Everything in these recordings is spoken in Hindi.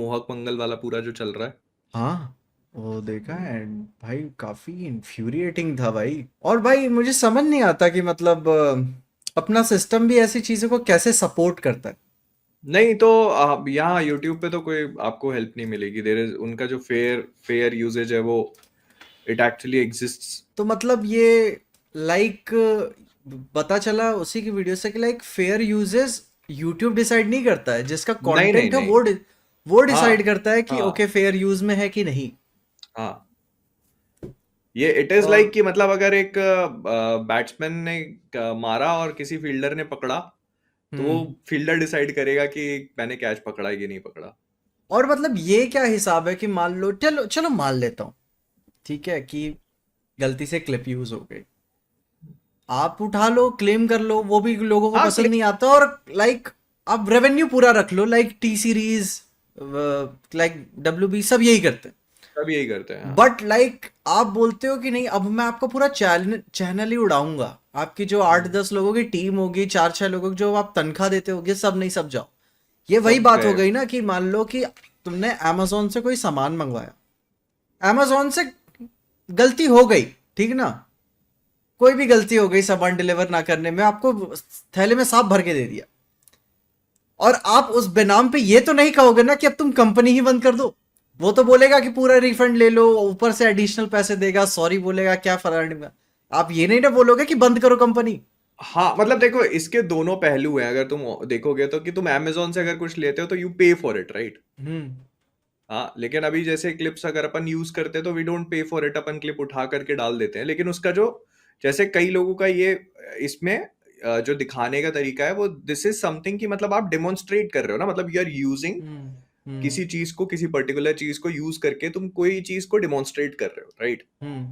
मोहक मंगल वाला पूरा जो चल रहा है। हाँ, वो देखा है भाई, काफी इन्फ्यूरिएटिंग था भाई। और भाई मुझे समझ नहीं आता कि मतलब अपना सिस्टम भी ऐसी चीजों को कैसे सपोर्ट करता है। नहीं तो आप यहाँ यूट्यूब पे तो कोई आपको हेल्प नहीं मिलेगी। देर इज उनका जो फेयर फेयर यूजेज है वो इट एक्चुअली एग्जिस्ट्स। तो मतलब ये लाइक पता चला उसी की वीडियो से कि like fair uses YouTube decide नहीं करता है, जिसका नहीं नहीं कंटेंट है नहीं। वो डिसाइड हाँ करता है कि हाँ ओके फेयर यूज में है कि नहीं। हाँ। ये इट इज और लाइक कि मतलब अगर एक बैट्समैन ने मारा और किसी फील्डर ने पकड़ा, तो वो हम्म फील्डर डिसाइड करेगा कि मैंने कैच पकड़ा है कि नहीं पकड़ा। और मतलब ये क्या हिसाब है कि मान लो, चलो चलो मान लेता हूँ, ठीक है कि गलती से क्लिप यूज हो गई, आप उठा लो क्लेम कर लो, वो भी लोगों को हाँ पसंद नहीं आता, और लाइक आप रेवेन्यू पूरा रख लो, like T series, like W B सब यही करते हैं। सब यही करते हैं हाँ। बट लाइक आप बोलते हो कि नहीं, अब मैं आपका पूरा चैनल चैनल ही उड़ाऊंगा, आपकी जो आठ हम्म, दस लोगों की टीम होगी, चार छह लोगों की जो आप तनख्वाह देते होगे, सब नहीं, सब जाओ। ये वही सब बात हो गए। गई ना कि मान लो कि तुमने amazon से कोई सामान मंगवाया, amazon से गलती हो गई, ठीक ना, कोई भी गलती हो गई सामान डिलीवर ना करने में, आपको थैले में सांप भर के दे दिया, और आप उस बेनाम पे ये तो नहीं कहोगे ना कि अब तुम कंपनी ही बंद कर दो। वो तो बोलेगा कि पूरा रिफंड ले लो, ऊपर से एडिशनल पैसे देगा, सॉरी बोलेगा, क्या फर्क। आप ये नहीं ना बोलोगे कि बंद करो कंपनी। हाँ मतलब देखो इसके दोनों पहलू हैं। अगर तुम देखोगे तो कि तुम अमेजोन से अगर कुछ लेते हो तो यू पे फॉर इट, राइट। हम्म हाँ लेकिन अभी जैसे क्लिप्स अगर अपन यूज करते हैं तो we don't pay for it, अपन क्लिप उठा करके डाल देते हैं। लेकिन उसका जो जैसे कई लोगों का ये इसमें जो दिखाने का तरीका है वो दिस इज समथिंग कि मतलब आप डेमोन्स्ट्रेट कर रहे हो ना, मतलब यू आर यूजिंग हम्म हम्म किसी चीज को, किसी पर्टिकुलर चीज को यूज करके तुम कोई चीज को डेमोन्स्ट्रेट कर रहे हो, राइट। हम्म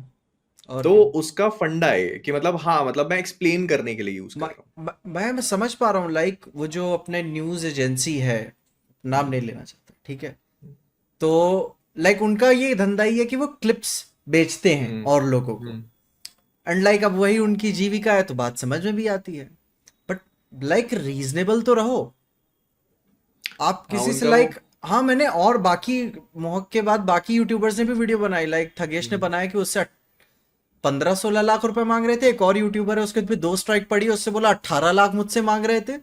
और तो क्या। उसका फंडा है कि मतलब हाँ मतलब मैं एक्सप्लेन करने के लिए यूज कर रहा हूँ। मैं समझ पा रहा हूँ, लाइक वो जो अपने न्यूज एजेंसी है, नाम नहीं लेना चाहता, ठीक है, तो लाइक उनका ये धंधा ही है कि वो क्लिप्स बेचते हैं हम्म और लोगों को, हम्म। एंड लाइक अब वही उनकी जीविका है, तो बात समझ में भी आती है। बट लाइक रीजनेबल तो रहो, आप हाँ किसी से उनका वो। लाइक, हाँ मैंने और बाकी मोहक के बाद बाकी यूट्यूबर्स ने भी वीडियो बनाई, लाइक थगेश ने हम्म। बनाया कि उससे 15-16 लाख रुपए मांग रहे थे, एक और यूट्यूबर है उसके भी 2 स्ट्राइक पड़ी, उससे बोला 18 लाख मुझसे मांग रहे थे।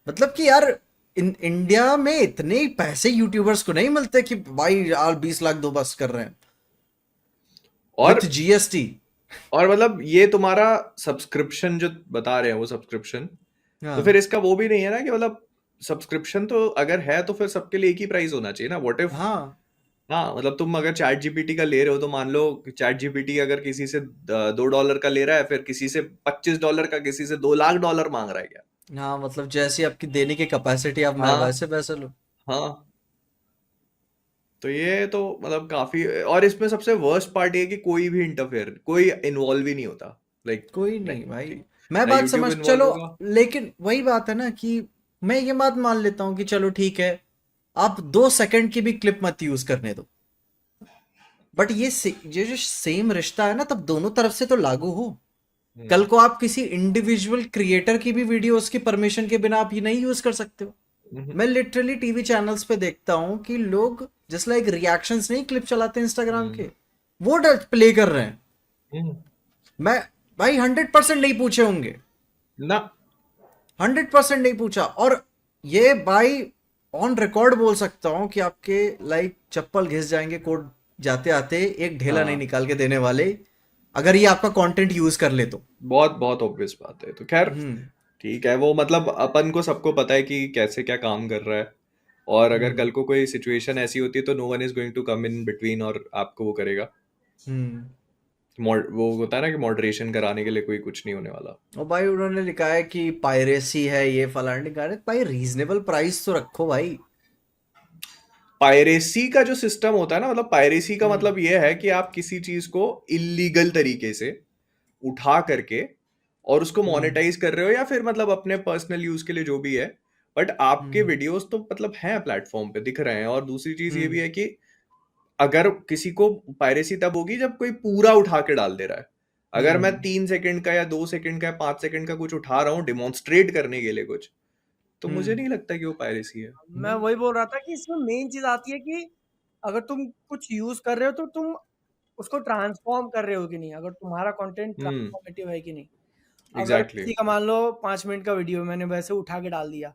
मतलब कि यार, इंडिया में इतने पैसे यूट्यूबर्स को नहीं मिलते कि भाई यार 20 लाख दो बस कर रहे हैं और विथ जीएसटी। और मतलब ये तुम्हारा सब्सक्रिप्शन जो बता रहे हैं वो सब्सक्रिप्शन, तो फिर हाँ इसका वो भी नहीं है ना कि मतलब सब्सक्रिप्शन तो अगर है तो फिर सबके लिए एक ही प्राइस होना चाहिए ना, व्हाट इफ। हाँ हाँ मतलब तुम अगर चैट जीपीटी का ले रहे हो तो मान लो चैट जीपीटी अगर किसी से $2 का ले रहा है, फिर किसी से $25 का, किसी से $2 लाख मांग रहा है क्या। हाँ, मतलब जैसी आपकी देने की कैपेसिटी, आप मैं हाँ वैसे पैसे लो। हाँ। तो ये तो मतलब काफी, और इसमें सबसे वर्स्ट पार्ट ये है कि कोई भी इंटरफेयर, कोई इन्वॉल्व ही नहीं होता। लाइक कोई नहीं भाई, मैं ना बात यूट्यूब समझ, इन्वॉल्व चलो, होगा। लेकिन वही बात है ना कि मैं ये बात मान लेता हूँ कि चलो ठीक है, आप 2 सेकंड की भी क्लिप मत यूज करने दो, बट ये जो सेम रिश्ता है ना, तब दोनों तरफ से तो लागू हो। कल हम्म को आप किसी इंडिविजुअल क्रिएटर की भी वीडियो उसकी परमिशन के बिना आप ये नहीं यूज कर सकते हो। हम्म मैं लिटरली टीवी चैनल्स पे देखता हूँ कि लोग जस्ट लाइक रिएक्शंस नहीं, क्लिप चलाते हैं इंस्टाग्राम हम्म के, वो प्ले कर रहे हैं। हम्म। मैं भाई 100% नहीं पूछे होंगे, ना 100% नहीं पूछा, और ये भाई ऑन रिकॉर्ड बोल सकता हूँ कि आपके लाइक चप्पल घिस जाएंगे कोर्ट जाते आते, एक ढेला नहीं हाँ निकाल के देने वाले, अगर ये आपका कंटेंट यूज कर ले तो। बहुत बहुत ऑब्वियस बात है। तो खैर हम्म ठीक है, वो मतलब अपन को सबको पता है कि कैसे क्या काम कर रहा है। और अगर हम्म कल को कोई सिचुएशन ऐसी होती है तो no one is going to come in between और आपको वो करेगा। हम्म वो होता है ना कि मॉडरेशन कराने के लिए कोई कुछ नहीं होने वाला। और भाई उन्होंने लिखा है कि पायरेसी है, ये फलाने का, भाई रीजनेबल प्राइस तो रखो भाई। पायरेसी का जो सिस्टम होता है ना, मतलब पायरेसी का हम्म मतलब ये है कि आप किसी चीज को इलीगल तरीके से उठा करके और उसको हम्म मोनेटाइज कर रहे हो, या फिर मतलब अपने पर्सनल यूज के लिए जो भी है। बट आपके हम्म वीडियोस तो मतलब हैं प्लेटफॉर्म पे दिख रहे हैं। और दूसरी चीज ये भी हम्म है कि अगर किसी को पायरेसी तब होगी जब कोई पूरा उठा के डाल दे रहा है। अगर मैं हम्म 3 सेकंड का या 2 सेकंड का या 5 सेकंड का कुछ उठा रहा हूँ डिमॉन्स्ट्रेट करने के लिए कुछ, तो मुझे नहीं लगता कि वो पायरेसी है। मैं वही बोल रहा था कि इसमें मेन चीज आती है कि अगर तुम कुछ यूज कर रहे हो तो तुम उसको ट्रांसफॉर्म कर रहे हो कि नहीं, अगर तुम्हारा कंटेंट ट्रांसफॉर्मेटिव है कि नहीं। अगर एग्जैक्टली। किसी का मान लो 5 मिनट का वीडियो मैंने वैसे उठा के डाल दिया,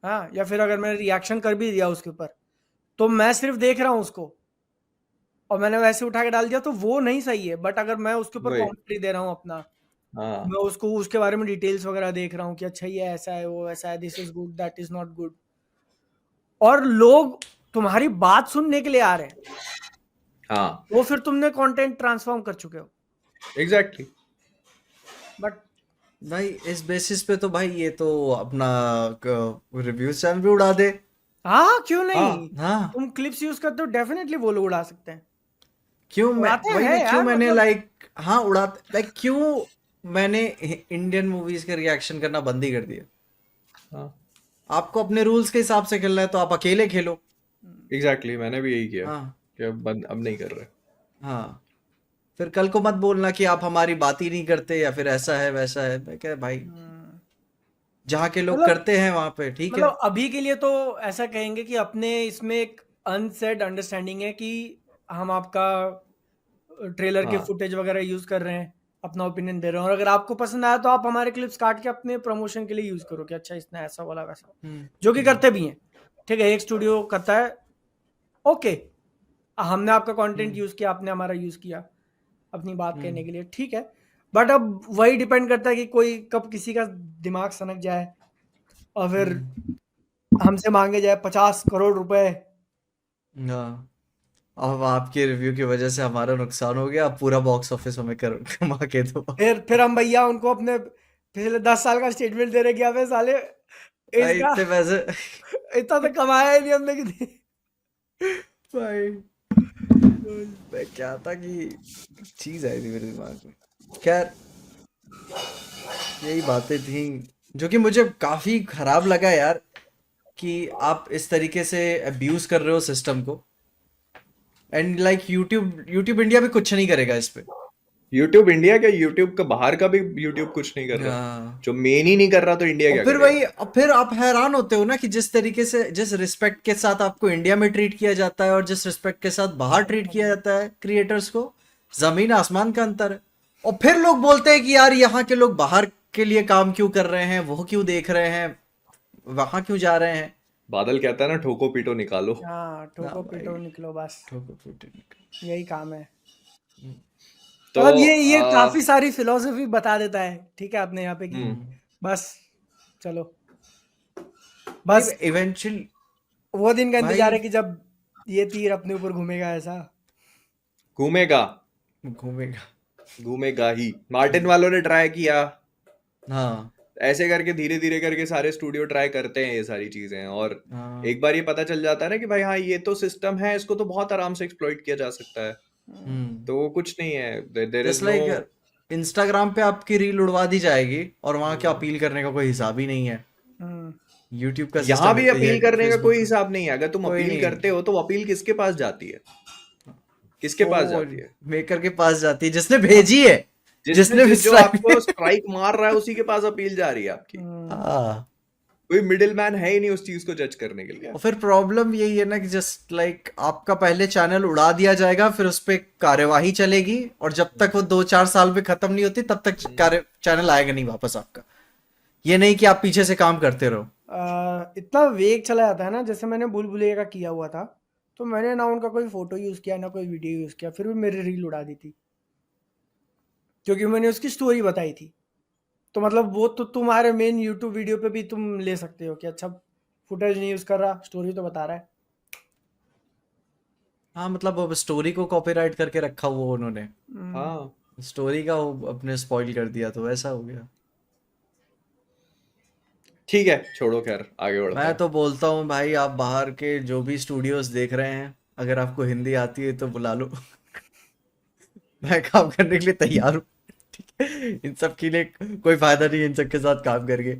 हाँ, या फिर अगर मैंने रिएक्शन कर भी दिया उसके ऊपर, तो मैं सिर्फ देख रहा हूँ उसको और मैंने वैसे उठा के डाल दिया, तो वो नहीं सही है। बट अगर मैं उसके ऊपर वही। कॉमेंट्री दे रहा हूँ अपना, हाँ मैं उसको उसके बारे में डिटेल्स वगैरह देख रहा हूँ कि अच्छा ये ऐसा है, वो ऐसा है, this is good, that is not good, और लोग तुम्हारी बात सुनने के लिए आ रहे हैं, हाँ वो फिर तुमने कंटेंट ट्रांसफॉर्म कर चुके हो। एग्जैक्टली। बट भाई इस बेसिस पे तो भाई ये तो अपना रिव्यू चैनल भी उड़ा दे। हाँ, क्यों नहीं, हाँ हाँ तुम क्लिप्स यूज करते हो, डेफिनेटली वो लोग उड़ा सकते हैं, क्यों मैं उड़ाते वही हैं ना, क्यों यार, मैंने मतलब लाइक हाँ उड़ाते लाइक क्यों मैंने इंडियन मूवीज के रिएक्शन करना बंद ही कर दिया। हाँ आपको अपने रूल्स के हिसाब से खेलना है तो आप अकेले खेलो। एग्जैक्टली, मैंने भी यही किया हाँ कि अब नहीं कर रहे। हाँ, फिर कल को मत बोलना कि आप हमारी बात ही नहीं करते या फिर ऐसा है वैसा है। मैं क्या भाई, जहाँ के लोग मतलब करते हैं वहां पे ठीक है। मतलब अभी के लिए तो ऐसा कहेंगे कि अपने इसमें एक अनसेड अंडरस्टैंडिंग है कि हम आपका ट्रेलर के हाँ फुटेज वगैरह यूज कर रहे हैं, अपना ओपिनियन दे रहे हैं, और अगर आपको पसंद आया तो आप हमारे क्लिप्स काट के अपने प्रमोशन के लिए यूज करो कि अच्छा इसने ऐसा बोला वैसा, जो कि करते भी हैं। ठीक है, एक स्टूडियो करता है, ओके, हमने आपका कंटेंट यूज किया, आपने हमारा यूज किया अपनी बात कहने के लिए, ठीक है। बट अब वही डिपेंड करता है कि कोई कब किसी का दिमाग सनक जाए और फिर हमसे मांगे जाए 50 करोड़ रुपए। हाँ, अब आपके रिव्यू की वजह से हमारा नुकसान हो गया। अब पूरा बॉक्स ऑफिस हमें कर कमा के दो। फिर हम भैया उनको अपने पिछले 10 साल का स्टेटमेंट दे रहे कि अबे साले भाई इसका इतने पैसे इतना तो कमाया ही नहीं हमने किसी। भाई मैं क्या था कि चीज आई थी मेरे दिमाग में। खैर यही बातें थी जो कि मुझे काफी खराब लगा यार, कि आप इस तरीके से अब्यूज कर रहे हो सिस्टम को। एंड लाइक यूट्यूब इंडिया भी कुछ नहीं करेगा इस पे। यूट्यूब इंडिया क्या, यूट्यूब का बाहर का भी यूट्यूब कुछ नहीं कर रहा। हाँ, जो मेन ही नहीं कर रहा तो इंडिया और क्या फिर करेगा। वही, और फिर आप हैरान होते हो ना कि जिस तरीके से, जिस रिस्पेक्ट के साथ आपको इंडिया में ट्रीट किया जाता है और जिस रिस्पेक्ट के साथ बाहर ट्रीट किया जाता है क्रिएटर्स को, जमीन आसमान का अंतर है। और फिर लोग बोलते हैं कि यार यहाँ के लोग बाहर के लिए काम क्यों कर रहे हैं, वो क्यों देख रहे हैं, वहां क्यों जा रहे हैं। बादल कहता है ना, ठोको पीटो निकालो। हाँ, ना ठोको भाई, पीटो निकलो बस, ठोको पीटो यही काम है। तो मतलब ये काफी सारी फिलोसफी बता देता है, ठीक है, अपने यहाँ पे कि बस चलो, बस इवेंचुअली वो दिन का भाई इंतजार है कि जब ये तीर अपने ऊपर घूमेगा ऐसा। घूमेगा, घूमेगा। घूमेगा ही। मार्टिन वालों ने ट्राई किया, हाँ ऐसे करके धीरे धीरे करके सारे स्टूडियो ट्राई करते हैं ये सारी चीजें। और हाँ। एक बार ये पता चल जाता है ना कि भाई हाँ ये तो सिस्टम है, इसको तो बहुत आराम से एक्सप्लॉइट किया जा सकता है, तो वो कुछ नहीं है। There just is no. Like Instagram पे आपकी रील उड़वा दी जाएगी और वहां क्या अपील करने का कोई हिसाब ही नहीं है। हम्म, यूट्यूब का यहाँ सिस्टम, भी अपील करने का फेसबुक कोई का हिसाब नहीं है। अगर तुम कोई अपील नहीं है। करते हो तो अपील किसके पास जाती है, किसके पास वो जाती है। मेकर के पास जाती है जिसने भेजी है, जिसने भी जो strike- आपको स्ट्राइक मार रहा है उसी के पास अपील जा रही है आपकी। हाँ। कोई मिडिल मैन है ही नहीं उस चीज को जज करने के लिए। और फिर प्रॉब्लम यही है ना कि जस्ट लाइक आपका पहले चैनल उड़ा दिया जाएगा, फिर उस पर कार्यवाही चलेगी और जब तक वो 2-4 साल में खत्म नहीं होती तब तक चैनल आएगा नहीं वापस आपका। ये नहीं कि आप पीछे से काम करते रहो। इतना वेग चला जाता है ना, जैसे मैंने बुल बुलेगा का किया हुआ था, तो मैंने ना उनका कोई फोटो यूज किया ना कोई वीडियो यूज किया, फिर भी मेरी रील उड़ा दी थी क्योंकि मैंने उसकी स्टोरी बताई थी। तो मतलब वो तो तुम्हारे मेन यूट्यूब वीडियो पे भी तुम ले सकते हो कि अच्छा फुटेज नहीं यूज कर रहा, स्टोरी तो बता रहा है। हाँ मतलब अब स्टोरी को कॉपीराइट करके रखा हुआ उन्होंने, हाँ स्टोरी का वो अपने स्पॉइल कर दिया तो ऐसा हो गया। ठीक है, छोड़ो, खैर आगे बढ़ते मैं हैं। तो बोलता हूँ भाई, आप बाहर के जो भी स्टूडियोज देख रहे हैं, अगर आपको हिंदी आती है तो बुला लो। मैं काम करने के लिए तैयार हूँ। ठीक है, इन सब के लिए कोई फायदा नहीं है इन सब के साथ काम करके।